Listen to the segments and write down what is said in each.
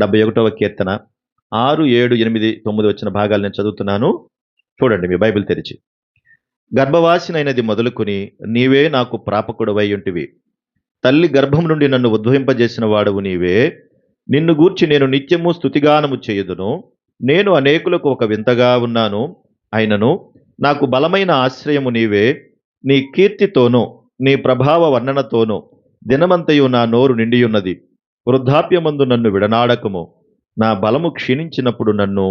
71వ కీర్తన 6, 7, 8, 9 వచ్చిన భాగాలు నేను చదువుతున్నాను. చూడండి మీ బైబిల్ తెరిచి. గర్భవాసినైనది మొదలుకొని నీవే నాకు ప్రాపకుడవై ఉంటివి. తల్లి గర్భం నుండి నన్ను ఉద్భవింపజేసిన వాడవు నీవే. నిన్ను గూర్చి నేను నిత్యము స్తుతిగానము చేయుదును. నేను అనేకులకు ఒక వింతగా ఉన్నాను. అయినను నాకు బలమైన ఆశ్రయము నీవే. నీ కీర్తితోనూ నీ ప్రభావ వర్ణనతోనూ దినమంతయు నా నోరు నిండియున్నది. వృద్ధాప్యమందు నన్ను విడనాడకుము. నా బలము క్షీణించినప్పుడు నన్ను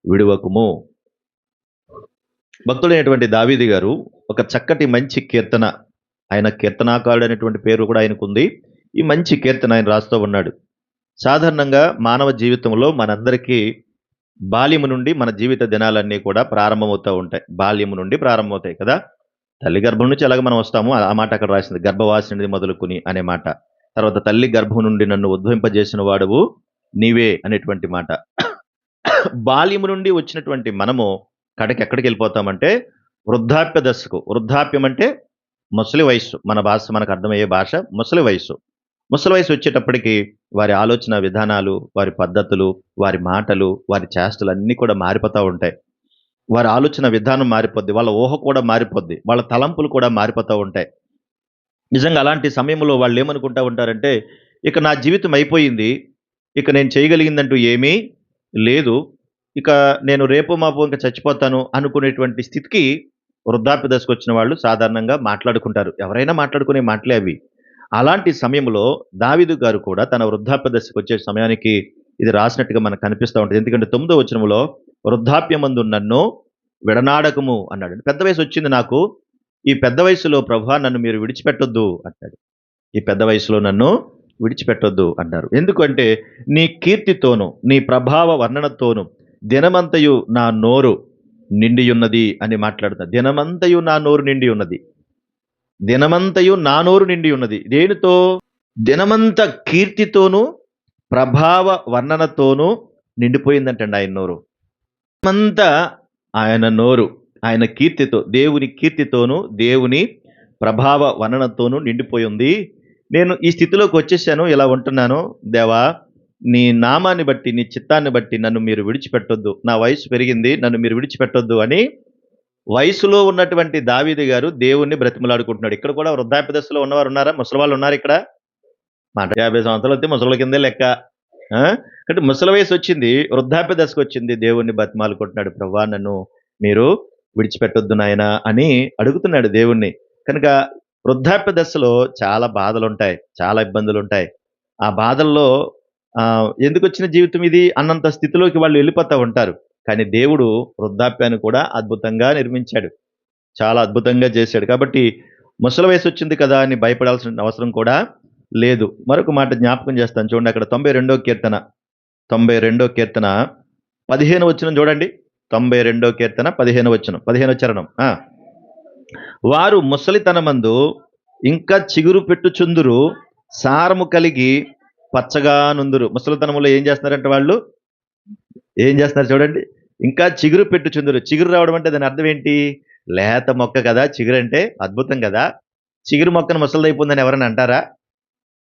విడువకుము. భక్తుడైనటువంటి దావీదు గారు ఒక చక్కటి మంచి కీర్తన, ఆయన కీర్తనాకారుడు అనేటువంటి పేరు కూడా ఆయనకుంది. ఈ మంచి కీర్తన ఆయన రాస్తూ ఉన్నాడు. సాధారణంగా మానవ జీవితంలో మనందరికీ బాల్యము నుండి మన జీవిత దినాలన్నీ కూడా ప్రారంభమవుతూ ఉంటాయి. బాల్యము నుండి ప్రారంభమవుతాయి కదా. తల్లి గర్భం నుంచి ఎలాగ మనం వస్తామో ఆ మాట అక్కడ రాసింది, గర్భవాసినిది మొదలుకుని అనే మాట. తర్వాత తల్లి గర్భం నుండి నన్ను ఉద్భవింపజేసిన వాడవు నీవే అనేటువంటి మాట. బాల్యము నుండి వచ్చినటువంటి మనము కడకి ఎక్కడికి వెళ్ళిపోతామంటే వృద్ధాప్య దశకు. వృద్ధాప్యం అంటే ముసలి వయస్సు. మన భాష, మనకు అర్థమయ్యే భాష ముసలి వయస్సు. ముసలి వయసు వచ్చేటప్పటికి వారి ఆలోచన విధానాలు, వారి పద్ధతులు, వారి మాటలు, వారి చేష్టలు అన్నీ కూడా మారిపోతూ ఉంటాయి. వారి ఆలోచన విధానం మారిపోద్ది, వాళ్ళ ఊహ కూడా మారిపోద్ది, వాళ్ళ తలంపులు కూడా మారిపోతూ ఉంటాయి. నిజంగా అలాంటి సమయంలో వాళ్ళు ఏమనుకుంటా ఉంటారంటే, ఇక నా జీవితం అయిపోయింది, ఇక నేను చేయగలిగిందంటూ ఏమీ లేదు, ఇక నేను రేపు మాపు ఇంకా చచ్చిపోతాను అనుకునేటువంటి స్థితికి వృద్ధాప్య దశకు వచ్చిన వాళ్ళు సాధారణంగా మాట్లాడుకుంటారు. ఎవరైనా మాట్లాడుకునే మాటలే అవి. అలాంటి సమయంలో దావీదు గారు కూడా తన వృద్ధాప్య దశకు వచ్చే సమయానికి ఇది రాసినట్టుగా మనకు కనిపిస్తూ ఉంటుంది. ఎందుకంటే 9వ వచనంలో వృద్ధాప్యమందు నన్ను విడనాడకము అన్నాడు. పెద్ద వయసు వచ్చింది నాకు, ఈ పెద్ద వయసులో ప్రభువా నన్ను మీరు విడిచిపెట్టొద్దు అంటాడు. ఈ పెద్ద వయసులో నన్ను విడిచిపెట్టొద్దు అంటారు. ఎందుకంటే నీ కీర్తితోను నీ ప్రభావ వర్ణనతోను దినమంతయు నా నోరు నిండియున్నది అని మాట్లాడుతారు. దినమంతయు నా నోరు నిండి ఉన్నది. దినమంతయు నా నోరు నిండి ఉన్నది. దేనితో? దినమంత కీర్తితోనూ ప్రభావ వర్ణనతోనూ నిండిపోయిందంటండి ఆయన నోరు. దినమంతా ఆయన నోరు ఆయన కీర్తితో, దేవుని కీర్తితోనూ దేవుని ప్రభావ వర్ణనతోనూ నిండిపోయి ఉంది. నేను ఈ స్థితిలోకి వచ్చేసాను, ఇలా ఉంటున్నాను. దేవా, నీ నామాన్ని బట్టి, నీ చిత్తాన్ని బట్టి నన్ను మీరు విడిచిపెట్టొద్దు. నా వయసు పెరిగింది, నన్ను మీరు విడిచిపెట్టొద్దు అని వయసులో ఉన్నటువంటి దావీదు గారు దేవుణ్ణి బ్రతిమలాడుకుంటున్నాడు. ఇక్కడ కూడా వృద్ధాప్య దశలో ఉన్నవారు ఉన్నారా? ముసలి వాళ్ళు ఉన్నారు ఇక్కడ. మాట 50 సంవత్సరాలు వస్తే ముసలి కిందే లెక్క. అంటే ముసలి వయసు వచ్చింది, వృద్ధాప్య దశకు వచ్చింది, దేవుణ్ణి బతిమాలుకుంటున్నాడు. ప్రభువా నన్ను మీరు విడిచిపెట్టొద్దు నాయనా అని అడుగుతున్నాడు దేవుణ్ణి. కనుక వృద్ధాప్య దశలో చాలా బాధలుంటాయి, చాలా ఇబ్బందులుంటాయి. ఆ బాధల్లో ఎందుకు వచ్చిన జీవితం ఇది అన్నంత స్థితిలోకి వాళ్ళు వెళ్ళిపోతూ ఉంటారు. కానీ దేవుడు వృద్ధాప్యాన్ని కూడా అద్భుతంగా నిర్మించాడు, చాలా అద్భుతంగా చేశాడు. కాబట్టి ముసలి వయసు వచ్చింది కదా అని భయపడాల్సిన అవసరం కూడా లేదు. మరొక మాట జ్ఞాపకం చేస్తాను చూడండి, అక్కడ 92వ కీర్తన 15వ వచనం చూడండి. 92వ కీర్తన 15వ చరణం. వారు ముసలితనమందు ఇంకా చిగురు పెట్టుచుందురు, సారము కలిగి పచ్చగా నుందురు. ముసలితనంలో ఏం చేస్తున్నారంటే వాళ్ళు ఏం చేస్తున్నారు చూడండి, ఇంకా చిగురు పెట్టుచుందురు. చిగురు రావడం అంటే దాని అర్థం ఏంటి? లేత మొక్క కదా చిగురు అంటే. అద్భుతం కదా. చిగురు మొక్కను ముసలిదైపోయిందని ఎవరైనా అంటారా?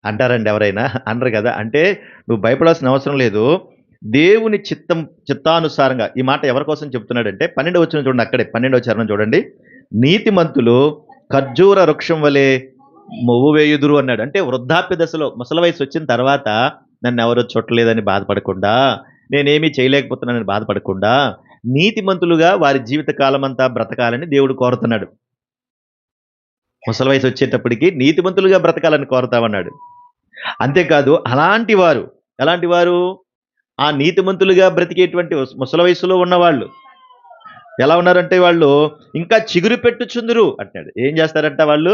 అంటారండి ఎవరైనా? అనరు కదా. అంటే నువ్వు భయపడాల్సిన అవసరం లేదు. దేవుని చిత్తానుసారంగా ఈ మాట ఎవరి కోసం చెప్తున్నాడంటే 12వ వచనం చూడండి, అక్కడే 12వ చరణం చూడండి. నీతిమంతులు ఖర్జూర వృక్షం వలె మొవ్వు వేయుదురు అన్నాడు. అంటే వృద్ధాప్య దశలో ముసలి వయసు వచ్చిన తర్వాత నన్ను ఎవరో చుట్టలేదని బాధపడకుండా, నేనేమీ చేయలేకపోతున్నానని బాధపడకుండా నీతిమంతులుగా వారి జీవిత కాలం అంతా బ్రతకాలని దేవుడు కోరుతున్నాడు. ముసలి వయసు వచ్చేటప్పటికి నీతిమంతులుగా బ్రతకాలని కోరుతామన్నాడు. అంతేకాదు ఎలాంటి వారు ఆ నీతిమంతులుగా బ్రతికేటువంటి ముసలి వయసులో ఉన్నవాళ్ళు ఎలా ఉన్నారంటే వాళ్ళు ఇంకా చిగురు పెట్టుచుందురు అంటాడు. ఏం చేస్తారంట వాళ్ళు?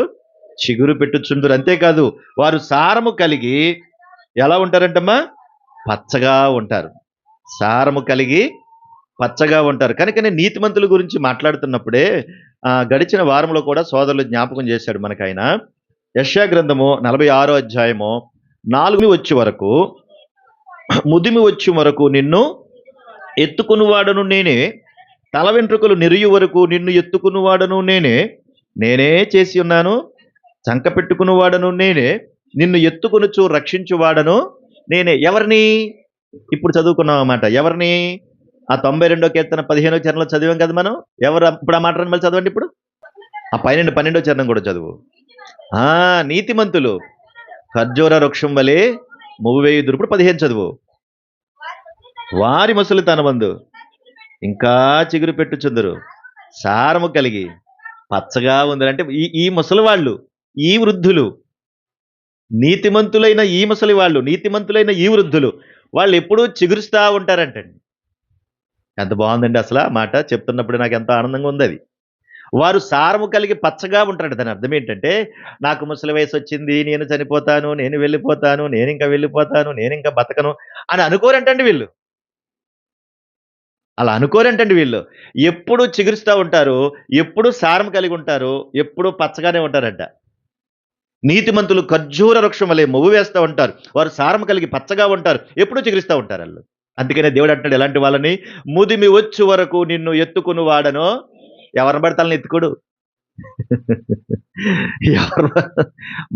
చిగురు పెట్టుచుందురు. అంతేకాదు వారు సారము కలిగి ఎలా ఉంటారంటమ్మా? పచ్చగా ఉంటారు. సారము కలిగి పచ్చగా ఉంటారు. కనుకనే నీతిమంతుల గురించి మాట్లాడుతున్నప్పుడే గడిచిన వారంలో కూడా సోదరులు జ్ఞాపకం చేశాడు మనకు ఆయన. యెషయా గ్రంథము 46వ అధ్యాయము 4 వచ్చే వరకు, ముదిమి వచ్చే వరకు నిన్ను ఎత్తుకునివాడను నేనే, తల వెంట్రుకలు నెరియు వరకు నిన్ను ఎత్తుకునివాడను నేనే చేసి ఉన్నాను. చంక పెట్టుకునివాడను నేనే, నిన్ను ఎత్తుకొనుచు రక్షించువాడను నేనే. ఎవరిని? ఇప్పుడు చదువుకున్నాం అన్నమాట. ఎవరిని? ఆ 92 కీర్తన 15వ చరణంలో చదివాం కదా మనం. ఎవరు ఇప్పుడు ఆ మాట మళ్ళీ చదవండి ఇప్పుడు. ఆ పైనుండి 12వ చరణం కూడా చదువు. ఆ! నీతిమంతులు ఖర్జూర వృక్షం వలె మూవేయుదురు. ఇప్పుడు 15 చదువు. వారి ముసలి తనమందు ఇంకా చిగురు పెట్టుచుందురు. సారము కలిగి పచ్చగా ఉందరు. అంటే ఈ ఈ ముసలి వాళ్ళు, ఈ వృద్ధులు, నీతిమంతులైన ఈ ముసలి వాళ్ళు, నీతిమంతులైన ఈ వృద్ధులు, వాళ్ళు ఎప్పుడూ చిగురుస్తా ఉంటారంటండి. ఎంత బాగుందండి అసలు ఆ మాట చెప్తున్నప్పుడు నాకు ఎంతో ఆనందంగా ఉంది అది. వారు సారము కలిగి పచ్చగా ఉంటారట. దాని అర్థం ఏంటంటే, నాకు ముసలి వయసు వచ్చింది, నేను చనిపోతాను, నేను వెళ్ళిపోతాను, నేనింక వెళ్ళిపోతాను, నేనింక బతకను అని అనుకోరంటండి వీళ్ళు. అలా అనుకోరంటండి వీళ్ళు. ఎప్పుడు చిగురుస్తా ఉంటారు, ఎప్పుడు సారం కలిగి ఉంటారు, ఎప్పుడు పచ్చగానే ఉంటారంట. నీతిమంతులు ఖర్జూర వృక్షం వలె మొవ్వు వేస్తా ఉంటారు. వారు సారం కలిగి పచ్చగా ఉంటారు. ఎప్పుడూ చిగురిస్తా ఉంటారాళ్ళు. అందుకనే దేవుడు అంటున్నాడు ఎలాంటి వాళ్ళని, ముదిమి వచ్చు వరకు నిన్ను ఎత్తుకుని వాడనో ఎవరిని పడితే ఆళ్ళని ఎత్తుకోడు. ఎవరు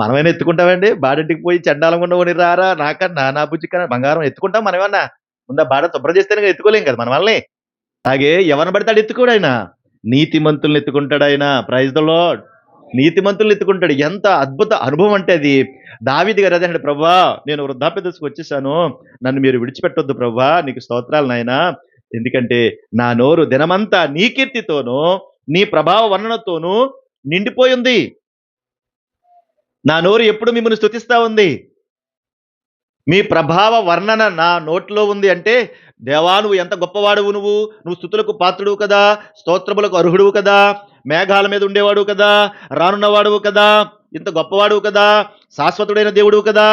మనమైనా ఎత్తుకుంటామండి? బాడింటికి పోయి చండాలంగా ఉన్నవాడిని రారా నాకన్నా నా బుజ్జికన్నా బంగారం ఎత్తుకుంటాం మనమేమన్నా? ముందు ఆ బాడ శుభ్రం చేస్తేనే కదా ఎత్తుకోలేం కదా మన వాళ్ళని. అలాగే ఎవరిని పడితే ఆడు ఎత్తుకోడాయన. నీతిమంతుల్ని ఎత్తుకుంటాడాయన. Praise the Lord. నీతిమంతుల్ని ఎత్తుకుంటాడు. ఎంత అద్భుత అనుభవం అంటే అది. దావీదు గారు అదే అన్నాడు, ప్రభువా నేను వృద్ధాప్య దశకు వచ్చేసాను. నన్ను మీరు విడిచిపెట్టొద్దు ప్రభువా. నీకు స్తోత్రాలు నాయనా. ఎందుకంటే నా నోరు దినమంతా నీ కీర్తితోనూ, నీ ప్రభావ వర్ణనతోనూ నిండిపోయుంది. నా నోరు ఎప్పుడు మిమ్మల్ని స్తుతిస్తా ఉంది. మీ ప్రభావ వర్ణన నా నోట్లో ఉంది అంటే, దేవా నువ్వు ఎంత గొప్పవాడవు నువ్వు. నువ్వు స్తుతులకు పాత్రుడువు కదా, స్తోత్రములకు అర్హుడువు కదా, మేఘాల మీద ఉండేవాడువు కదా, రానున్నవాడువు కదా, ఇంత గొప్పవాడువు కదా, శాశ్వతుడైన దేవుడువు కదా.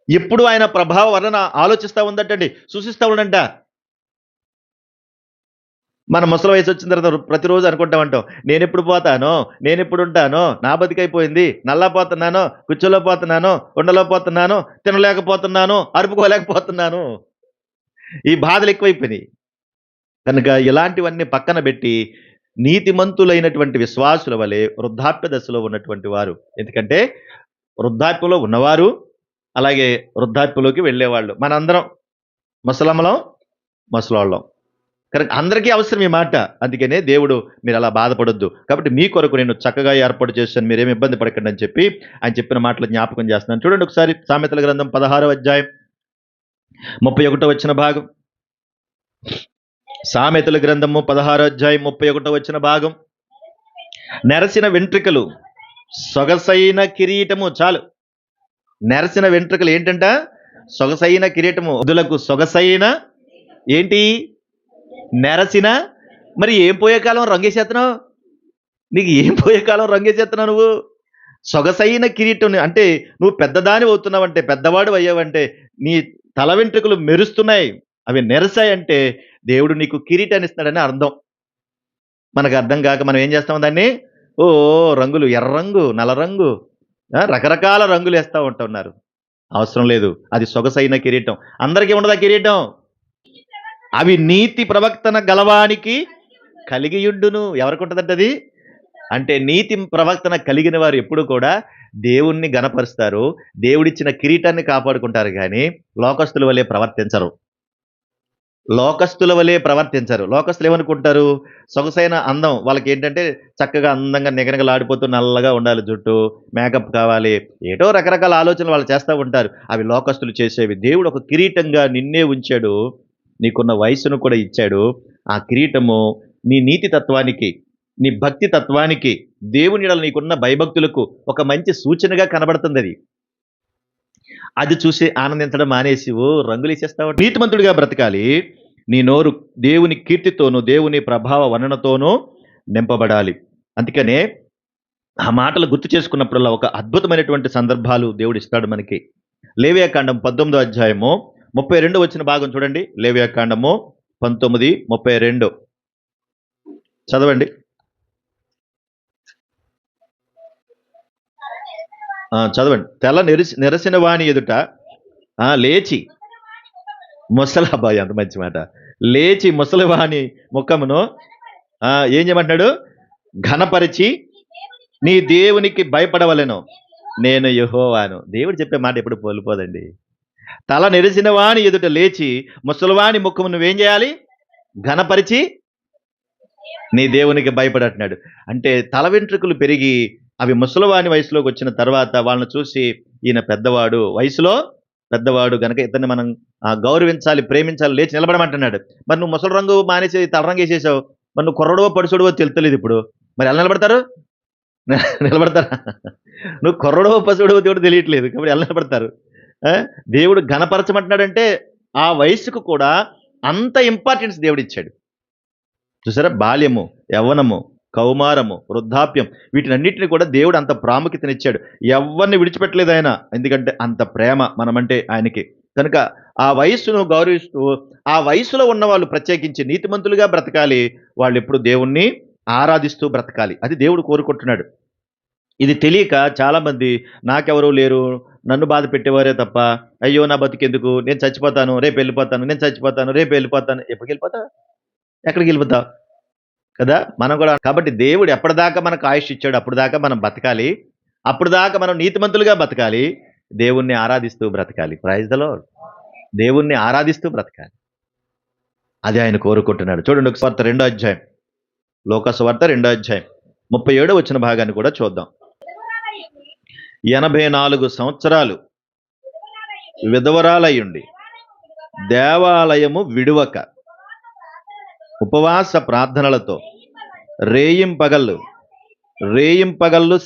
ఎప్పుడు ఆయన ప్రభావ వర్ణన ఆలోచిస్తా ఉందటండి, సూచిస్తా ఉండంట. మన ముసలి వయసు వచ్చిన తర్వాత ప్రతిరోజు అనుకుంటామంటాం, నేనెప్పుడు పోతానో, నేనెప్పుడు ఉంటానో, నా బతికైపోయింది, నల్లపోతున్నాను, కూర్చోలేకపోతున్నాను, ఉండలేకపోతున్నాను, తినలేకపోతున్నాను, అరుపుకోలేకపోతున్నాను. ఈ బాధలు ఎక్కువైపోయినాయి. కనుక ఇలాంటివన్నీ పక్కన పెట్టి నీతిమంతులైనటువంటి విశ్వాసుల వలె వృద్ధాప్య దశలో ఉన్నటువంటి వారు. ఎందుకంటే వృద్ధాప్యంలో ఉన్నవారు, అలాగే వృద్ధాప్యంలోకి వెళ్ళేవాళ్ళు. మనందరం ముసలమ్మలం, ముసలోళ్ళం. కనుక అందరికీ అవసరం ఈ మాట. అందుకనే దేవుడు మీరు అలా బాధపడొద్దు. కాబట్టి మీ కొరకు నేను చక్కగా ఏర్పాటు చేశాను. మీరేమి ఇబ్బంది పడకండి అని చెప్పి ఆయన చెప్పిన మాటలు జ్ఞాపకం చేస్తున్నాను. చూడండి ఒకసారి సామెతల గ్రంథం 16వ అధ్యాయం 31వ వచన భాగం. సామెతల గ్రంథము 16వ అధ్యాయం 31వ వచన భాగం. నెరసిన వెంట్రుకలు సొగసైన కిరీటము. చాలు. నెరసిన వెంట్రుకలు ఏంటంట? సొగసైన కిరీటము. వృద్ధులకు సొగసైన ఏంటి? నెరసిన. మరి ఏం పోయే కాలం రంగేసేస్తున్నావు? నీకు ఏం పోయే కాలం రంగేసేస్తున్నావు నువ్వు? సొగసైన కిరీటం అంటే నువ్వు పెద్దదాని అవుతున్నావంటే, పెద్దవాడు అయ్యావంటే, నీ తల వెంట్రుకలు మెరుస్తున్నాయి, అవి నెరసాయంటే దేవుడు నీకు కిరీటాన్ని ఇస్తాడని అర్థం. మనకు అర్థం కాక మనం ఏం చేస్తాం దాన్ని? ఓ రంగులు, ఎర్ర రంగు, నల్ల రంగు, రకరకాల రంగులు వేస్తా ఉంటున్నారు. అవసరం లేదు. అది సొగసైన కిరీటం. అందరికీ ఉండదా కిరీటం? అవి నీతి ప్రవక్తన గలవానికి కలిగియుండును. ఎవరికి ఉంటదంట అది? అంటే నీతి ప్రవక్తన కలిగిన వారు ఎప్పుడు కూడా దేవుణ్ణి గనపరుస్తారు. దేవుడిచ్చిన కిరీటాన్ని కాపాడుకుంటారు గాని లోకస్తుల వలె ప్రవర్తించరు. లోకస్తుల వలె ప్రవర్తించరు. లోకస్తులు ఏమనుకుంటారు? సొగసైన అందం వాళ్ళకేంటంటే చక్కగా అందంగా నిగనిగలాడిపోతూ నల్లగా ఉండాలి జుట్టు, మేకప్ కావాలి. ఏటో రకరకాల ఆలోచనలు వాళ్ళు చేస్తా ఉంటారు. అవి లోకస్తులు చేసేవి. దేవుడు ఒక కిరీటంగా నిన్నే ఉంచాడు. నీకున్న వయస్సును కూడా ఇచ్చాడు. ఆ కిరీటము నీ నీతి తత్వానికి, నీ భక్తి తత్వానికి, దేవుని యెడల నీకున్న భయభక్తులకు ఒక మంచి సూచనగా కనబడుతుందది. అది చూసి ఆనందించడం మానేసి ఓ రంగులేసేస్తావు. నీతిమంతుడిగా బ్రతకాలి. నీ నోరు దేవుని కీర్తితోనూ, దేవుని ప్రభావ వర్ణనతోనూ నింపబడాలి. అందుకనే ఆ మాటలు గుర్తు చేసుకున్నప్పుడల్లా ఒక అద్భుతమైనటువంటి సందర్భాలు దేవుడిస్తాడు మనకి. లేవియాకాండం 19వ అధ్యాయము 32 వచ్చిన భాగం చూడండి. లేవియాకాండము 19:32 చదవండి. చదవండి. తెల్ల నెరసిన వాని ఎదుట లేచి ముసలాబాయ్ అంత మంచి మాట. లేచి ముసలివాని ముఖమును ఏం చేయమంటున్నాడు? ఘనపరిచి నీ దేవునికి భయపడవలెను, నేను యెహోవాను. దేవుడు చెప్పే మాట ఎప్పుడు కోల్పోదండి. తల నెరిసిన వాని ఎదుట లేచి ముసలివాని ముఖము నువ్వేం చేయాలి? ఘనపరిచి నీ దేవునికి భయపడట్న్నాడు. అంటే తల వెంట్రుకలు పెరిగి అవి ముసలివాని వయసులోకి వచ్చిన తర్వాత వాళ్ళని చూసి ఈయన పెద్దవాడు, వయసులో పెద్దవాడు గనక ఇతన్ని మనం గౌరవించాలి, ప్రేమించాలి, లేచి నిలబడమంటున్నాడు. మరి నువ్వు ముసలి రంగు మానేసి తల రంగు వేసేసావు, మరి నువ్వు కుర్రడవో పడుచుడవో తెలుస్తలేదు. ఇప్పుడు మరి ఎలా నిలబడతారు? నిలబడతారా? నువ్వు కుర్రడవో పసుడవో దేవుడు తెలియట్లేదు కాబట్టి ఎలా నిలబడతారు? దేవుడు ఘనపరచమంటున్నాడంటే ఆ వయసుకు కూడా అంత ఇంపార్టెన్స్ దేవుడు ఇచ్చాడు. చూసారా? బాల్యము, యవ్వనము, కౌమారము, వృద్ధాప్యం, వీటినన్నిటిని కూడా దేవుడు అంత ప్రాముఖ్యతనిచ్చాడు. ఎవరిని విడిచిపెట్టలేదు ఆయన. ఎందుకంటే అంత ప్రేమ మనమంటే ఆయనకి. కనుక ఆ వయస్సును గౌరవిస్తూ ఆ వయసులో ఉన్న వాళ్ళు ప్రత్యేకించి నీతిమంతులుగా బ్రతకాలి. వాళ్ళు ఎప్పుడు దేవుణ్ణి ఆరాధిస్తూ బ్రతకాలి. అది దేవుడు కోరుకుంటున్నాడు. ఇది తెలియక చాలామంది నాకెవరూ లేరు, నన్ను బాధ పెట్టేవారే తప్ప, అయ్యో నా బతికెందుకు, నేను చచ్చిపోతాను, రేపు వెళ్ళిపోతాను, నేను చచ్చిపోతాను, రేపు వెళ్ళిపోతాను. ఎప్పటికి వెళ్ళిపోతావు? ఎక్కడికి వెళ్ళిపోతావు కదా? మనం కూడా కాబట్టి దేవుడు ఎప్పటిదాకా మనకు ఆయుష్ ఇచ్చాడు అప్పుడు దాకా మనం బతకాలి. అప్పుడు దాకా మనం నీతిమంతులుగా బతకాలి. దేవుణ్ణి ఆరాధిస్తూ బ్రతకాలి. Praise the lord. దేవుణ్ణి ఆరాధిస్తూ బ్రతకాలి. అది ఆయన కోరుకుంటున్నాడు. చూడండి, ఒక వార్త 2వ అధ్యాయం, లోకాసు వార్త 2వ అధ్యాయం 37 వచ్చిన భాగాన్ని కూడా చూద్దాం. 84 సంవత్సరాలు విధవరాలయ్యుండి దేవాలయము విడువక ఉపవాస ప్రార్థనలతో రేయింపగళ్ళు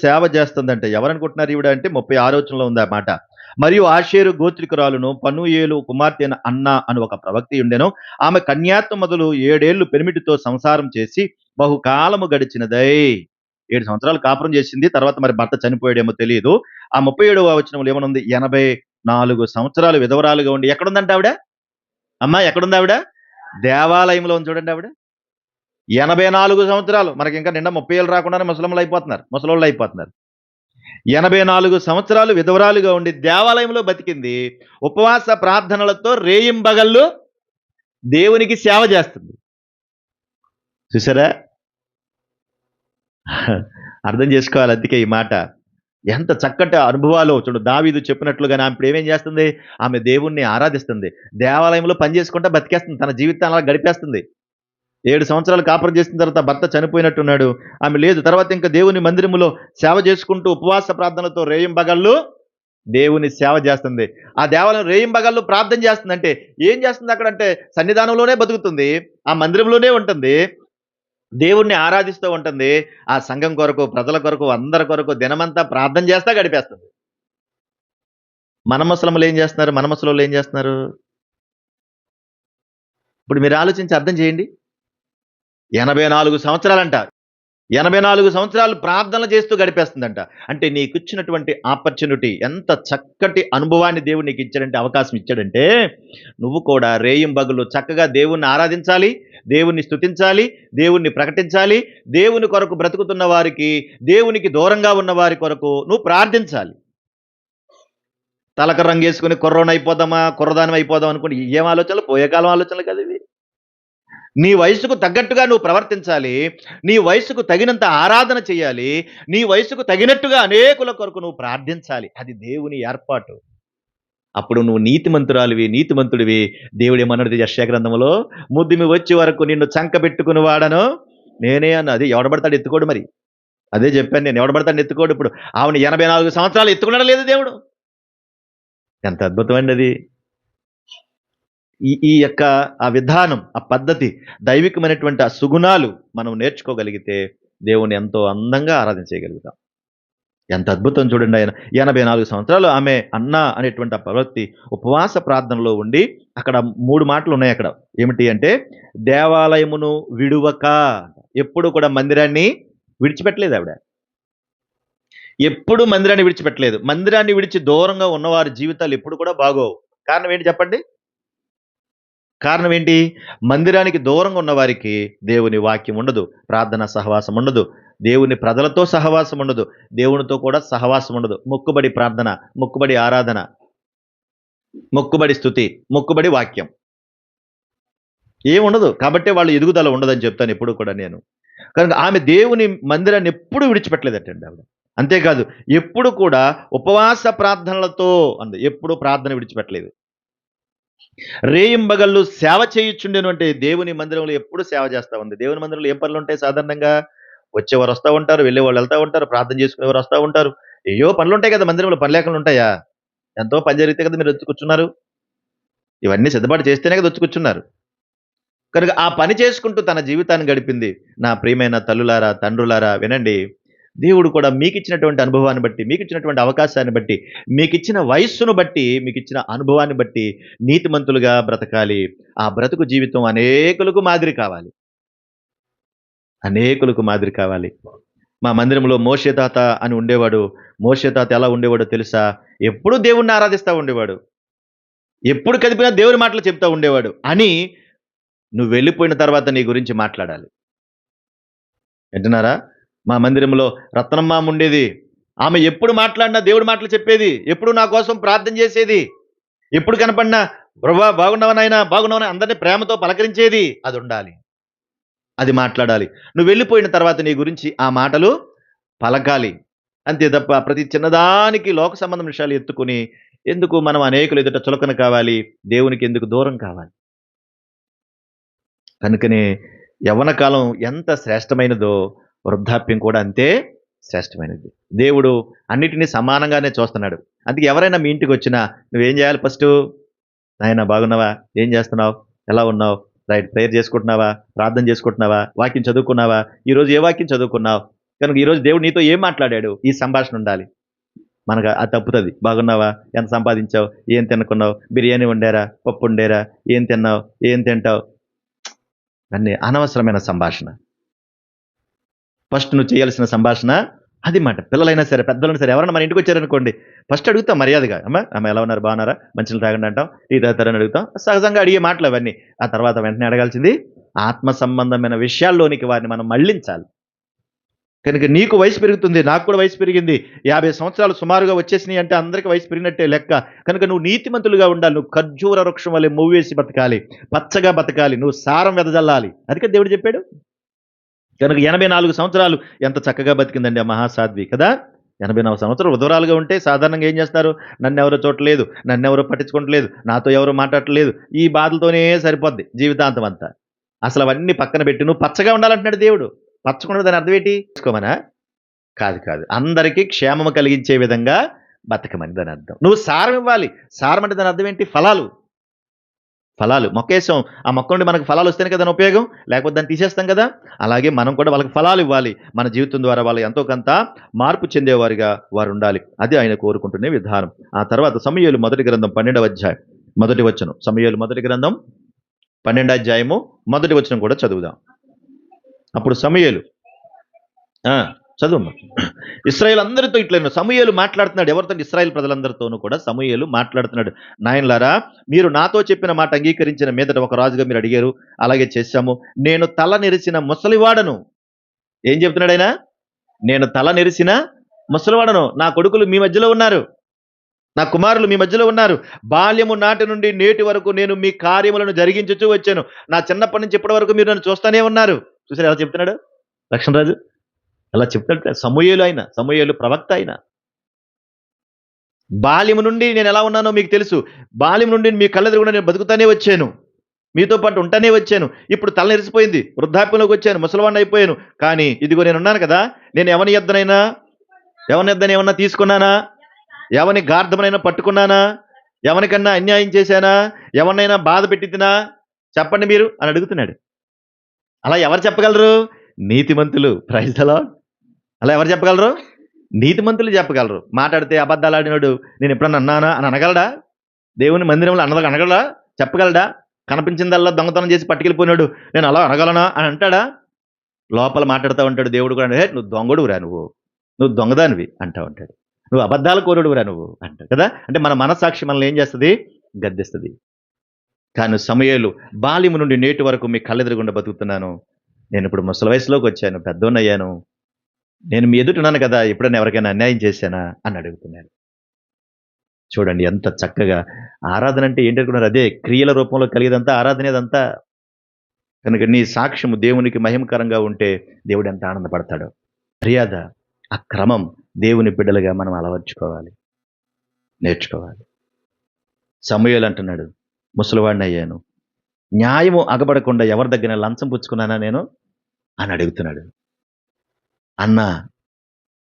సేవ చేస్తుందంటే ఎవరనుకుంటున్నారు ఈవిడ అంటే 36వ వచనంలో ఉంది ఆ మాట. మరియు ఆషేరు గోత్రికురాలును పనూయేలు కుమార్తె అయిన అన్న అని ఒక ప్రవక్తి ఉండెను. ఆమె కన్యాత్వ మొదలు 7 ఏళ్లు పెనిమిటితో సంసారం చేసి బహుకాలము గడిచినదై. 7 సంవత్సరాలు కాపురం చేసింది. తర్వాత మరి భర్త చనిపోయాడేమో తెలియదు. ఆ 37వ వచనంలో ఏమనుంది? 84 సంవత్సరాలు విధవరాలుగా ఉండి ఎక్కడుందంట ఆవిడ? అమ్మా ఎక్కడుంది ఆవిడ? దేవాలయంలో ఉంది. చూడండి, ఆవిడ 84 సంవత్సరాలు. మనకి ఇంకా నిండా 30 ఏళ్ళు రాకుండానే ముసలోళ్ళు అయిపోతున్నారు. 84 సంవత్సరాలు విధవరాలుగా ఉండి దేవాలయంలో బతికింది. ఉపవాస ప్రార్థనలతో రేయింబగళ్ళు దేవునికి సేవ చేస్తుంది. చూసారా? అర్థం చేసుకోవాలి. అందుకే ఈ మాట ఎంత చక్కటి అనుభవాలు. చూడు, దావీదు చెప్పినట్లుగానే ఆమె ఇప్పుడు ఏమేం చేస్తుంది? ఆమె దేవుణ్ణి ఆరాధిస్తుంది. దేవాలయంలో పని చేసుకుంటా బతికేస్తుంది. తన జీవితాన్ని అలా గడిపేస్తుంది. 7 సంవత్సరాలు కాపురం చేసిన తర్వాత భర్త చనిపోయినట్టున్నాడు. ఆమె లేదు. తర్వాత ఇంకా దేవుని మందిరములో సేవ చేసుకుంటూ ఉపవాస ప్రార్థనలతో రేయింబగళ్ళు దేవుని సేవ చేస్తుంది. ఆ దేవాలయం రేయింబగళ్ళు ప్రార్థన చేస్తుందంటే ఏం చేస్తుంది అక్కడంటే? సన్నిధానంలోనే బతుకుతుంది, ఆ మందిరంలోనే ఉంటుంది, దేవుణ్ణి ఆరాధిస్తూ ఉంటుంది. ఆ సంఘం కొరకు, ప్రజల కొరకు, అందరి కొరకు దినమంతా ప్రార్థన చేస్తా గడిపేస్తుంది. మన ముసలమ్మలు ఏం చేస్తున్నారు? మన ముసలోళ్ళు ఏం చేస్తున్నారు? ఇప్పుడు మీరు ఆలోచించి అర్థం చేయండి. 84 సంవత్సరాలంట. 84 సంవత్సరాలు ప్రార్థనలు చేస్తూ గడిపేస్తుందంట. అంటే నీకు ఇచ్చినటువంటి ఆపర్చునిటీ, ఎంత చక్కటి అనుభవాన్ని దేవుడు నీకు ఇచ్చాడంటే, అవకాశం ఇచ్చాడంటే, నువ్వు కూడా రేయింబగళ్ళు చక్కగా దేవుణ్ణి ఆరాధించాలి, దేవుణ్ణి స్తుతించాలి, దేవుణ్ణి ప్రకటించాలి. దేవుని కొరకు బ్రతుకుతున్న వారికి, దేవునికి దూరంగా ఉన్న వారి కొరకు నువ్వు ప్రార్థించాలి. తలక రంగేసుకుని కుర్రదానం అయిపోదాం అనుకోండి. ఏం ఆలోచనలు? పోయే కాలం ఆలోచనలు కదా ఇవి. నీ వయసుకు తగ్గట్టుగా నువ్వు ప్రవర్తించాలి. నీ వయసుకు తగినంత ఆరాధన చేయాలి. నీ వయసుకు తగినట్టుగా అనేకుల కొరకు నువ్వు ప్రార్థించాలి. అది దేవుని ఏర్పాటు. అప్పుడు నువ్వు నీతిమంతుడివి. దేవుడు ఏమన్నాడు యెషయా గ్రంథంలో? ముద్దిమి వచ్చే వరకు నిన్ను చంకబెట్టుకుని వాడను నేనే అన్నది. ఎవడబడతాడు ఎత్తుకోడు. మరి అదే చెప్పాను నేను, ఎవడబడతాడు ఎత్తుకోడు. ఇప్పుడు ఆవిడ 84 సంవత్సరాలు ఎత్తుకునడం లేదు దేవుడు. ఎంత అద్భుతమండి అది. ఈ యొక్క ఆ విధానం, ఆ పద్ధతి, దైవికమైనటువంటి ఆ సుగుణాలు మనం నేర్చుకోగలిగితే దేవుని ఎంతో అందంగా ఆరాధించగలుగుతాం. ఎంత అద్భుతం చూడండి. ఆయన 84 సంవత్సరాలు ఆమె అన్న అనేటువంటి ఆ ప్రవక్తి ఉపవాస ప్రార్థనలో ఉండి, అక్కడ 3 మాటలు ఉన్నాయి అక్కడ. ఏమిటి అంటే, దేవాలయమును విడువక. ఎప్పుడు కూడా మందిరాన్ని విడిచిపెట్టలేదు ఆవిడ. ఎప్పుడు మందిరాన్ని విడిచిపెట్టలేదు. మందిరాన్ని విడిచి దూరంగా ఉన్నవారి జీవితాలు ఎప్పుడు కూడా బాగోవు. కారణం ఏంటి చెప్పండి? కారణం ఏంటి? మందిరానికి దూరంగా ఉన్న వారికి దేవుని వాక్యం ఉండదు, ప్రార్థన సహవాసం ఉండదు, దేవుని ప్రజలతో సహవాసం ఉండదు, దేవునితో కూడా సహవాసం ఉండదు. మొక్కుబడి ప్రార్థన, మొక్కుబడి ఆరాధన, మొక్కుబడి స్తుతి, మొక్కుబడి వాక్యం ఏముండదు. కాబట్టే వాళ్ళు ఎదుగుదల ఉండదని చెప్తాను ఎప్పుడు కూడా నేను. కనుక ఆమె దేవుని మందిరాన్ని ఎప్పుడు విడిచిపెట్టలేదటండి ఆవిడ. అంతేకాదు, ఎప్పుడు కూడా ఉపవాస ప్రార్థనలతో అంది. ఎప్పుడు ప్రార్థన విడిచిపెట్టలేదు. రేయింబగళ్ళు సేవ చేయుచుండెను అంటే దేవుని మందిరంలో ఎప్పుడు సేవ చేస్తా ఉంది. దేవుని మందిరంలో ఏం పనులుంటాయి సాధారణంగా? వచ్చేవారు వస్తా ఉంటారు, వెళ్ళేవాళ్ళు వెళ్తా ఉంటారు, ప్రార్థన చేసుకునేవారు వస్తా ఉంటారు. ఏయ్యో పనులుంటాయి కదా! మందిరంలో పని లేకుండా ఉంటాయా? ఎంతో పని జరిగితే కదా మీరొచ్చి కూర్చున్నారు. ఇవన్నీ సిద్ధపాటు చేస్తేనే కదా వచ్చి కూర్చున్నారు. కనుక ఆ పని చేసుకుంటూ తన జీవితాన్ని గడిపింది. నా ప్రియమైన తల్లులారా, తండ్రులారా వినండి. దేవుడు కూడా మీకిచ్చినటువంటి అనుభవాన్ని బట్టి, మీకిచ్చినటువంటి అవకాశాన్ని బట్టి, మీకిచ్చిన వయస్సును బట్టి, మీకిచ్చిన అనుభవాన్ని బట్టి నీతిమంతులుగా బ్రతకాలి. ఆ బ్రతుకు జీవితం అనేకులకు మాదిరి కావాలి. అనేకులకు మాదిరి కావాలి. మా మందిరంలో మోషే తాత అని ఉండేవాడు. మోషే తాత ఎలా ఉండేవాడో తెలుసా? ఎప్పుడూ దేవుణ్ణి ఆరాధిస్తా ఉండేవాడు. ఎప్పుడు కదిపినా దేవుని మాటలు చెప్తా ఉండేవాడు అని నువ్వెళ్ళిపోయిన తర్వాత నీ గురించి మాట్లాడాలి. వింటున్నారా? మా మందిరంలో రత్నమ్మామ ఉండేది. ఆమె ఎప్పుడు మాట్లాడినా దేవుడి మాటలు చెప్పేది. ఎప్పుడు నా కోసం ప్రార్థన చేసేది. ఎప్పుడు కనపడినా "ప్రభువా బాగున్నావా నాయనా? బాగున్నావా" అందరిని ప్రేమతో పలకరించేది. అదుండాలి. అది మాట్లాడాలి. నువ్వెళ్ళిపోయిన తర్వాత నీ గురించి ఆ మాటలు పలకాలి. అంతే తప్ప ప్రతి చిన్నదానికి లోక సంబంధం విషయాలు ఎత్తుకొని ఎందుకు మనం అనేకులు ఎదుట చులకన కావాలి? దేవునికి ఎందుకు దూరం కావాలి? కనుకనే యవ్వన కాలం ఎంత శ్రేష్టమైనదో వృద్ధాప్యం కూడా అంతే శ్రేష్టమైనది. దేవుడు అన్నిటిని సమానంగానే చూస్తున్నాడు. అందుకే ఎవరైనా మీ ఇంటికొచ్చినా నువ్వేం చేయాలి ఫస్టు? నాయనా బాగున్నావా? ఏం చేస్తున్నావు? ఎలా ఉన్నావు? రైట్. ప్రేయర్ చేసుకుంటున్నావా? ప్రార్థన చేసుకుంటున్నావా? వాక్యం చదువుకున్నావా? ఈరోజు ఏ వాక్యం చదువుకున్నావు? కనుక ఈరోజు దేవుడు నీతో ఏం మాట్లాడాడు? ఈ సంభాషణ ఉండాలి. మనకు అది తప్పుతది. బాగున్నావా? ఎంత సంపాదించావు? ఏం తినుకున్నావు? బిర్యానీ వండారా? పప్పు వండారా? ఏం తిన్నావు? ఏం తింటావు? అన్నీ అనవసరమైన సంభాషణ. ఫస్ట్ నువ్వు చేయాల్సిన సంభాషణ అది మాట. పిల్లలైనా సరే, పెద్దలైనా సరే ఎవరైనా మన ఇంటికొచ్చారనుకోండి, ఫస్ట్ అడుగుతాం మర్యాదగా. అమ్మ ఎలా ఉన్నారు? బాగున్నారా? మంచినీళ్ళు తాగండి అంటాం. టీ తాగుతారని అడుగుతాం. సహజంగా అడిగే మాటలు అవన్నీ. ఆ తర్వాత వెంటనే అడగాల్సింది ఆత్మ సంబంధమైన విషయాల్లోనికి వారిని మనం మళ్ళించాలి. కనుక నీకు వయసు పెరుగుతుంది. నాకు కూడా వయసు పెరిగింది. 50 సంవత్సరాలు సుమారుగా వచ్చేసినాయి అంటే అందరికి వయసు పెరిగినట్టే లెక్క. కనుక నువ్వు నీతిమంతులుగా ఉండాలి. నువ్వు ఖర్జూర వృక్షం వలె మువ్వేసి బతకాలి. పచ్చగా బతకాలి. నువ్వు సారం వెదజల్లాలి. అందుకే దేవుడు చెప్పాడు. కనుక 84 సంవత్సరాలు ఎంత చక్కగా బతికిందండి ఆ మహాసాధ్వి కదా! 84 సంవత్సరాలు వృద్ధురాలుగా ఉంటే సాధారణంగా ఏం చేస్తారు? నన్నెవరో చూడట్లేదు, నన్నెవరో పట్టించుకోవట్లేదు, నాతో ఎవరు మాట్లాడట్లేదు. ఈ బాధలతోనే సరిపోద్ది జీవితాంతం అంతా. అసలు అవన్నీ పక్కన పెట్టి నువ్వు పచ్చగా ఉండాలంటున్నాడు దేవుడు. పచ్చకుండా దాని అర్థం ఏంటి? చేసుకోమనా? కాదు కాదు. అందరికీ క్షేమము కలిగించే విధంగా బతకమని దాని అర్థం. నువ్వు సారం ఇవ్వాలి. సారం అంటే దాని అర్థం ఏంటి? ఫలాలు. ఫలాలు. మొక్కేసాం. ఆ మొక్క నుండి మనకు ఫలాలు వస్తేనే కదా దాని ఉపయోగం. లేకపోతే దాన్ని తీసేస్తాం కదా! అలాగే మనం కూడా వాళ్ళకి ఫలాలు ఇవ్వాలి. మన జీవితం ద్వారా వాళ్ళు ఎంతో కొంత మార్పు చెందేవారుగా వారుండాలి. అది ఆయన కోరుకుంటున్న విధానం. ఆ తర్వాత సమూయేలు మొదటి గ్రంథం 12వ అధ్యాయం మొదటి వచనం. సమూయేలు మొదటి గ్రంథం 12వ అధ్యాయము మొదటి వచనం కూడా చదువుదాం. అప్పుడు సమూయేలు ఆ! చదువమ్మా. ఇశ్రాయేలు అందరితో ఇట్లా సమూయేలు మాట్లాడుతున్నాడు. ఎవరితో? ఇశ్రాయేలు ప్రజలందరితోనూ కూడా సమూయేలు మాట్లాడుతున్నాడు. నాయనలారా, మీరు నాతో చెప్పిన మాట అంగీకరించిన మీదట ఒక రాజుగా మీరు అడిగారు. అలాగే చేశాము. నేను తల నెరిసిన ముసలివాడను. ఏం చెప్తున్నాడు ఆయన? నేను తల నెరిసిన ముసలివాడను. నా కొడుకులు మీ మధ్యలో ఉన్నారు. నా కుమారులు మీ మధ్యలో ఉన్నారు. బాల్యము నాటి నుండి నేటి వరకు నేను మీ కార్యములను జరిగించుచూ వచ్చాను. నా చిన్నప్పటి నుంచి ఇప్పటి వరకు మీరు నన్ను చూస్తానే ఉన్నారు. చూసారా ఎలా చెప్తున్నాడు లక్ష్మణరాజు? అలా చెప్తాడు సమూయేలు ఆయన. సమూయేలు ప్రవక్త ఆయన. బాల్యము నుండి నేను ఎలా ఉన్నానో మీకు తెలుసు. బాల్యం నుండి మీ కళ్ళెదురుగుండా నేను బతుకుతానే వచ్చాను. మీతో పాటు ఉంటానే వచ్చాను. ఇప్పుడు తల నెరిసిపోయింది. వృద్ధాప్యంలోకి వచ్చాను. ముసలివాడిని అయిపోయాను. కానీ ఇదిగో నేనున్నాను కదా! నేను ఎవని యొద్దనైనా ఏమన్నా తీసుకున్నానా? ఎవని గార్ధమునైనా పట్టుకున్నానా? ఎవనికన్నా అన్యాయం చేశానా? ఎవరినైనా బాధ పెట్టితినా? చెప్పండి మీరు అని అడుగుతున్నాడు. అలా ఎవరు చెప్పగలరు? నీతిమంతులు. Praise the lord. అలా ఎవరు చెప్పగలరు? నీతిమంతులు చెప్పగలరు. మాట్లాడితే అబద్ధాలాడినోడు నేను ఎప్పుడన్నా అన్నానా అని అనగలడా? దేవుని మందిరంలో అనగలడా? చెప్పగలడా? కనిపించిందల్లా దొంగతనం చేసి పట్టుకెళ్ళిపోయినాడు నేను అలా అనగలనా అని అంటాడా? లోపల మాట్లాడుతూ ఉంటాడు దేవుడు కూడా. "హే నువ్వు దొంగడువురా నువ్వు దొంగదానివి" అంటా ఉంటాడు. "నువ్వు అబద్ధాల కోరుడువురా నువ్వు" అంటాడు కదా! అంటే మన మనస్సాక్షి మనల్ని ఏం చేస్తది? గద్దిస్తది. కానీ సమూయేలు బాల్యము నుండి నేటి వరకు మీ కళ్ళెదురుగుండా బతుకుతున్నాను. నేనిప్పుడు ముసలి వయసులోకి వచ్చాను. పెద్దోన్నయ్యాను. నేను మీ ఎదుటున్నాను కదా! ఎప్పుడైనా ఎవరికైనా అన్యాయం చేశానా? అని అడుగుతున్నాడు. చూడండి ఎంత చక్కగా ఆరాధన అంటే ఏంటనుకున్నారు? అదే క్రియల రూపంలో కలిగేదంతా ఆరాధనే అదంతా. కనుక నీ సాక్ష్యము దేవునికి మహిమకరంగా ఉంటే దేవుడు ఎంత ఆనందపడతాడో. మర్యాద, ఆ క్రమం దేవుని బిడ్డలుగా మనం అలవర్చుకోవాలి, నేర్చుకోవాలి. సమూయేలు అంటున్నాడు, ముసలివాడిని అయ్యాను. న్యాయము అగబడకుండా ఎవరి దగ్గర లంచం పుచ్చుకున్నానా నేను అని అడుగుతున్నాడు. అన్న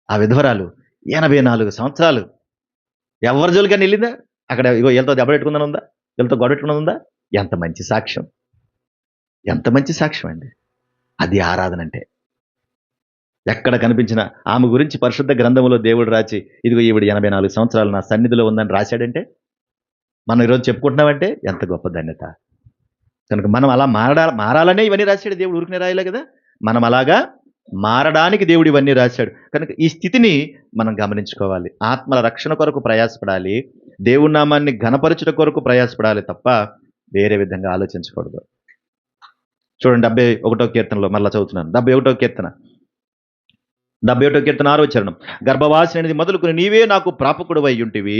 ఆ విధవరాలు 84 సంవత్సరాలు ఎవరి జోలికని వెళ్ళిందా? అక్కడ ఇగో వీళ్ళతో దెబ్బపెట్టుకుందని ఉందా? వీళ్ళతో గొడవెట్టుకున్నది ఉందా? ఎంత మంచి సాక్ష్యం, ఎంత మంచి సాక్ష్యం అండి. అది ఆరాధన అంటే. ఎక్కడ కనిపించిన ఆమె గురించి పరిశుద్ధ గ్రంథంలో దేవుడు రాచి, ఇదిగో ఈవిడ 84 సంవత్సరాలు నా సన్నిధిలో ఉందని రాశాడంటే, మనం ఈరోజు చెప్పుకుంటున్నామంటే ఎంత గొప్ప ధన్యత. కనుక మనం అలా మారాలనే ఇవన్నీ రాశాడు దేవుడు, ఊరికనే రాయలే కదా. మనం అలాగా మారడానికి దేవుడు ఇవన్నీ రాశాడు. కనుక ఈ స్థితిని మనం గమనించుకోవాలి. ఆత్మల రక్షణ కొరకు ప్రయాసపడాలి, దేవుడి నామాన్ని ఘనపరచుట కొరకు ప్రయాసపడాలి తప్ప వేరే విధంగా ఆలోచించకూడదు. చూడండి 71వ కీర్తనలో మళ్ళా చదువుతున్నాను. 71వ కీర్తన 6వ చరణం. గర్భవాసినది మొదలుకొని నీవే నాకు ప్రాపకుడు అయ్యుంటివి,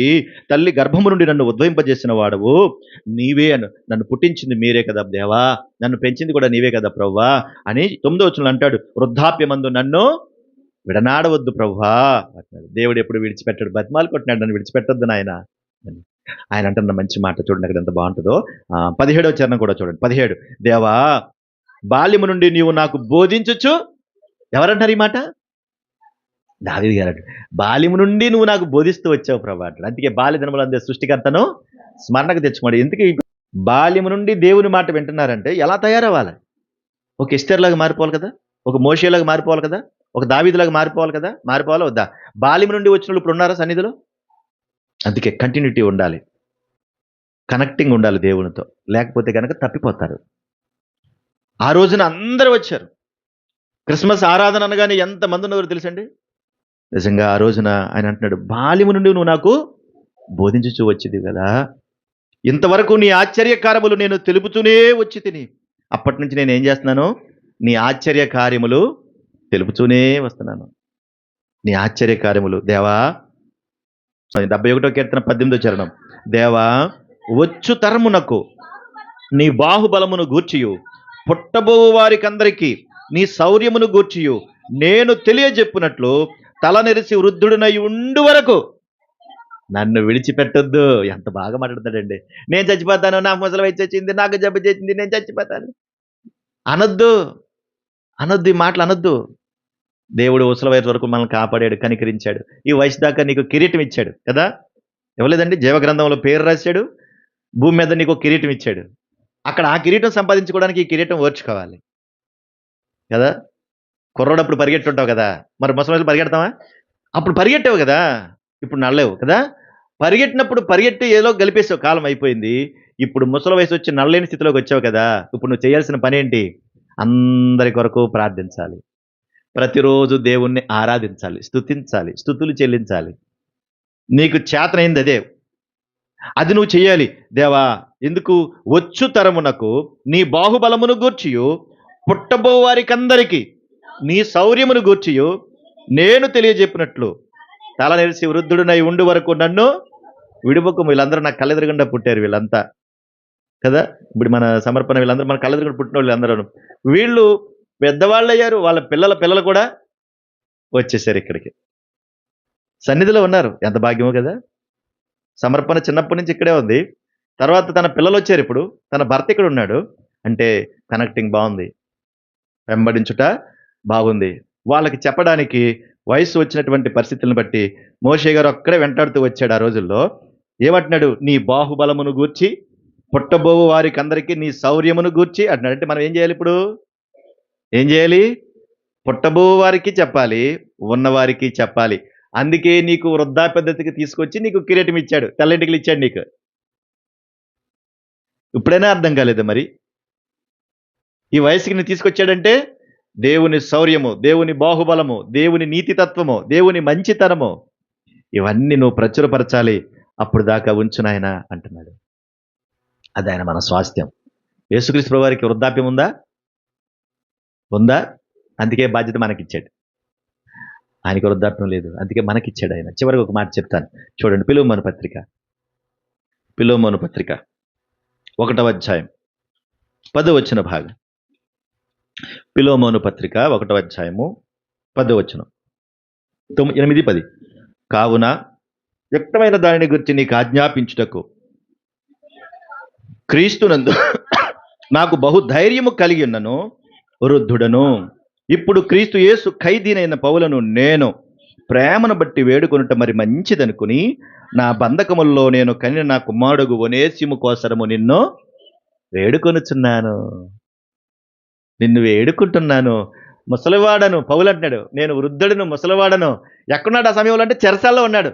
తల్లి గర్భము నుండి నన్ను ఉద్భవింపజేసిన వాడవు నీవే. నన్ను పుట్టించింది మీరే కదా దేవా, నన్ను పెంచింది కూడా నీవే కదా ప్రవ్వా అని 9వ వచనంలో అంటాడు. వృద్ధాప్యమందు నన్ను విడనాడవద్దు ప్రవ్వా అంటున్నాడు. దేవుడు ఎప్పుడు విడిచిపెట్టాడు? బతిమాలు కొట్టినాడు, నన్ను విడిచిపెట్టొద్దు నాయన. ఆయన అంటున్న మంచి మాట చూడండి అక్కడ ఎంత బాగుంటుందో. 17వ చరణం కూడా చూడండి. 17 దేవా బాల్యము నుండి నీవు నాకు బోధించుచు. ఎవరంటారు ఈ మాట? దావీదు గారు. బాల్యము నుండి నువ్వు నాకు బోధిస్తూ వచ్చావు ప్రభా అంటాడు. అందుకే బాల్య దినములందే సృష్టికర్తను స్మరణకు తెచ్చుకోండి. ఎందుకు బాల్యము నుండి దేవుని మాట వింటున్నారంటే ఎలా తయారవ్వాలి? ఒక ఎస్తేర్లాగా మారిపోవాలి కదా, ఒక మోషేలాగా మారిపోవాలి కదా, ఒక దావీదులాగా మారిపోవాలి కదా. మారిపోవాలా వద్దా? బాల్యము నుండి వచ్చిన వాళ్ళు ఇప్పుడు ఉన్నారా సన్నిధిలో? అందుకే కంటిన్యూటీ ఉండాలి, కనెక్టింగ్ ఉండాలి దేవునితో, లేకపోతే కనుక తప్పిపోతారు. ఆ రోజున అందరూ వచ్చారు. క్రిస్మస్ ఆరాధన అనగానే ఎంతమంది ఉన్నవారు తెలుసండి. నిజంగా ఆ రోజున ఆయన అంటున్నాడు, బాల్యము నుండి నువ్వు నాకు బోధించుచూ వచ్చింది కదా, ఇంతవరకు నీ ఆశ్చర్య కార్యములు నేను తెలుపుతూనే వచ్చి తిని. అప్పటి నుంచి నేను ఏం చేస్తున్నాను? నీ ఆశ్చర్య కార్యములు తెలుపుతూనే వస్తున్నాను. నీ ఆశ్చర్య కార్యములు దేవా. 71వ కీర్తన 18వ చరణం. దేవా వచ్చు తరమునకు నీ బాహుబలమును గూర్చియు, పుట్టబో వారికందరికీ నీ శౌర్యమును గూర్చియు నేను తెలియజెప్పునట్లు తల నెరిసి వృద్ధుడినై ఉండు వరకు నన్ను విడిచిపెట్టొద్దు. ఎంత బాగా మాట్లాడతాడండి. నేను చచ్చిపోతాను, నాకు ముసలి వయసు వచ్చింది, నాకు జబ్బు చేసింది, నేను చచ్చిపోతాను అనొద్దు, అనొద్దు, ఈ మాటలు అనొద్దు. దేవుడు ముసలి వయసు వరకు మనల్ని కాపాడాడు, కనికరించాడు. ఈ వయసు దాకా నీకు కిరీటం ఇచ్చాడు కదా, ఇవ్వలేదండి? జీవగ్రంథంలో పేరు రాశాడు, భూమి మీద నీకు కిరీటం ఇచ్చాడు. అక్కడ ఆ కిరీటం సంపాదించుకోవడానికి ఈ కిరీటం ఓర్చుకోవాలి కదా. కుర్రోడప్పుడు పరిగెట్టుంటావు కదా, మరి ముసలి పరిగెడతావా? అప్పుడు పరిగెట్టావు కదా, ఇప్పుడు నడలేవు కదా. పరిగెట్టినప్పుడు పరిగెట్టి ఏదో గలిపేసావు, కాలం అయిపోయింది. ఇప్పుడు ముసలి వయసు వచ్చి నడలేని స్థితిలోకి వచ్చావు కదా. ఇప్పుడు నువ్వు చేయాల్సిన పని ఏంటి? అందరి కొరకు ప్రార్థించాలి, ప్రతిరోజు దేవుణ్ణి ఆరాధించాలి, స్తుతించాలి, స్తుతులు చెల్లించాలి. నీకు చేతనైంది అదే, అది నువ్వు చెయ్యాలి. దేవా ఎందుకు? వచ్చు తరమునకు నీ బాహుబలమును గూర్చియు, పుట్టబో వారికందరికీ నీ శౌర్యమును గూర్చియు నేను తెలియజెప్పినట్లు తల నెరిసి వృద్ధుడునై ఉండు వరకు నన్ను విడువకము. వీళ్ళందరూ నా కళ్ళెదురుగుండా పుట్టారు వీళ్ళంతా కదా. ఇప్పుడు మన సమర్పణ వీళ్ళందరూ మన కళ్ళెదురుగుండా పుట్టిన వీళ్ళందరూ, వీళ్ళు పెద్దవాళ్ళు అయ్యారు, వాళ్ళ పిల్లలు కూడా వచ్చేసారు ఇక్కడికి, సన్నిధిలో ఉన్నారు. ఎంత భాగ్యమో కదా. సమర్పణ చిన్నప్పటి నుంచి ఇక్కడే ఉంది, తర్వాత తన పిల్లలు వచ్చారు, ఇప్పుడు తన భర్త ఇక్కడ ఉన్నాడు. అంటే కనెక్టింగ్ బాగుంది, వెంబడించుట బాగుంది. వాళ్ళకి చెప్పడానికి వయసు వచ్చినటువంటి పరిస్థితులను బట్టి మోషే గారు ఒక్కడే వెంటాడుతూ వచ్చాడు ఆ రోజుల్లో. ఏమంటున్నాడు? నీ బాహుబలమును గూర్చి, పుట్టబోవు వారికి అందరికీ నీ శౌర్యమును గూర్చి అంటున్నాడు. అంటే మనం ఏం చేయాలి? ఇప్పుడు ఏం చేయాలి? పుట్టబో వారికి చెప్పాలి, ఉన్నవారికి చెప్పాలి. అందుకే నీకు వృద్ధాప్య దశకి తీసుకొచ్చి నీకు కిరీటం ఇచ్చాడు, తెల్లెంటికలు ఇచ్చాడు నీకు. ఇప్పుడైనా అర్థం కాలేదు మరి? ఈ వయసుకి నేను తీసుకొచ్చాడంటే దేవుని శౌర్యము, దేవుని బాహుబలము, దేవుని నీతితత్వము, దేవుని మంచితనము, ఇవన్నీ నువ్వు ప్రచురపరచాలి. అప్పుడు దాకా ఉంచు నాయన అంటున్నాడు. అది ఆయన మన స్వాస్థ్యం. యేసుక్రీస్తు ప్రభువు వారికి వృద్ధాప్యం ఉందా? ఉందా? అందుకే బాధ్యత మనకిచ్చాడు. ఆయనకి వృద్ధాప్యం లేదు, అందుకే మనకిచ్చాడు ఆయన. చివరికి ఒక మాట చెప్తాను చూడండి. ఫిలోమోను పత్రిక 1వ అధ్యాయం 10వ వచన భాగం. ఫిలోమోను పత్రిక 1వ అధ్యాయము 10వ వచనం. 8, 10. కావున వ్యక్తమైన దానిని గురించి నీకు ఆజ్ఞాపించుటకు క్రీస్తునందు నాకు బహుధైర్యము కలిగి ఉన్నను, వృద్ధుడను. ఇప్పుడు క్రీస్తు యేసు ఖైదీనైన పౌలను నేను ప్రేమను బట్టి వేడుకొనుట మరి మంచిదనుకుని, నా బంధకముల్లో నేను కనిన నా కుమారుడు ఒనేసిము కోసరము నిన్ను వేడుకొనుచున్నాను. నిన్ను వేడుకుంటున్నాను. ముసలివాడను పౌలు అంటున్నాడు, నేను వృద్ధుడను, ముసలివాడను. ఎక్కడున్నాడు ఆ సమయంలో అంటే చెరసాల్లో ఉన్నాడు.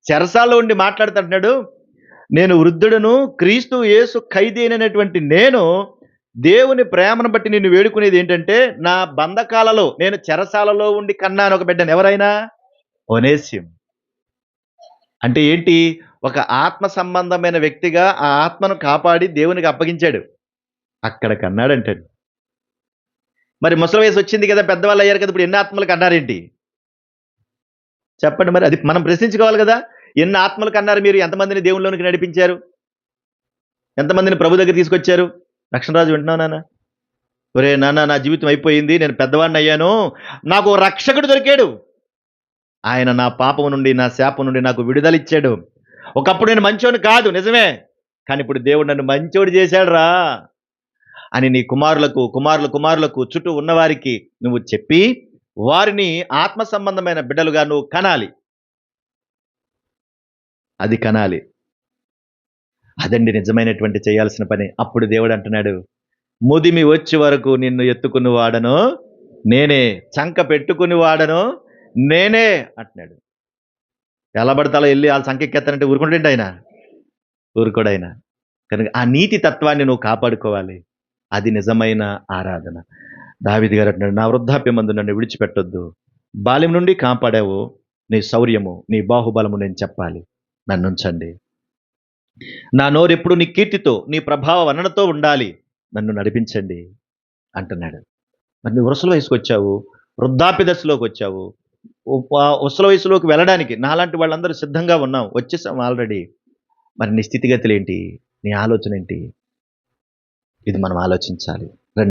చెరసాల్లో ఉండి మాట్లాడుతుంటున్నాడు, నేను వృద్ధుడను, క్రీస్తు యేసు ఖైదీ అయినటువంటి నేను దేవుని ప్రేమను బట్టి నిన్ను వేడుకునేది ఏంటంటే, నా బంధకాలలో నేను చెరసాలలో ఉండి కన్నాను ఒక బిడ్డను. ఎవరైనా? ఒనేసిం. అంటే ఏంటి? ఒక ఆత్మ సంబంధమైన వ్యక్తిగా ఆ ఆత్మను కాపాడి దేవునికి అప్పగించాడు. అక్కడ కన్నాడంటాడు. మరి ముసలి వయసు వచ్చింది కదా, పెద్దవాళ్ళు అయ్యారు కదా, ఇప్పుడు ఎన్ని ఆత్మలకు అన్నారేంటి? చెప్పండి మరి. అది మనం ప్రశ్నించుకోవాలి కదా. ఎన్ని ఆత్మలకు అన్నారు మీరు? ఎంతమందిని దేవుళ్ళలోనికి నడిపించారు? ఎంతమందిని ప్రభు దగ్గర తీసుకొచ్చారు? రక్షణరాజు వింటున్నావు నాన్న? ఒరే నాన్న, నా జీవితం అయిపోయింది, నేను పెద్దవాడిని అయ్యాను, నాకు ఓ రక్షకుడు దొరికాడు. ఆయన నా పాపం నుండి, నా శాపం నుండి నాకు విడుదలిచ్చాడు. ఒకప్పుడు నేను మంచోని కాదు, నిజమే, కానీ ఇప్పుడు దేవుడు నన్ను మంచోడు చేశాడు రా అని నీ కుమారులకు, కుమారులకు చుట్టూ ఉన్నవారికి నువ్వు చెప్పి, వారిని ఆత్మ సంబంధమైన బిడ్డలుగా నువ్వు కనాలి. అది కనాలి. అదండి నిజమైనటువంటి చేయాల్సిన పని. అప్పుడు దేవుడు అంటున్నాడు, ముదిమి వచ్చే వరకు నిన్ను ఎత్తుకుని వాడను నేనే, చంక పెట్టుకుని వాడను నేనే అంటున్నాడు. ఎలా పడతాలో వెళ్ళి వాళ్ళ సంఖ్య ఎక్కేస్తానంటే ఊరుకుంటేంటి ఆయన? ఊరుకోడు ఆయన. కనుక ఆ నీతి తత్వాన్ని నువ్వు కాపాడుకోవాలి. అది నిజమైన ఆరాధన. దావీదు గారు అంటున్నాడు, నా వృద్ధాప్యమందు నన్ను విడిచిపెట్టొద్దు, బాల్యం నుండి కాపాడావు, నీ శౌర్యము, నీ బాహుబలము నేను చెప్పాలి, నన్నుంచండి. నా నోరెప్పుడు నీ కీర్తితో, నీ ప్రభావ వర్ణనతో ఉండాలి, నన్ను నడిపించండి అంటున్నాడు. మరి నువ్వు వరుసల వయసుకు వచ్చావు, వృద్ధాప్య దశలోకి వచ్చావు, ఉసల వయసులోకి వెళ్ళడానికి నాలాంటి వాళ్ళందరూ సిద్ధంగా ఉన్నాం, వచ్చేసాం ఆల్రెడీ. మరి నీ స్థితిగతులు ఏంటి? నీ ఆలోచన ఏంటి? ఇది మనం ఆలోచించాలి.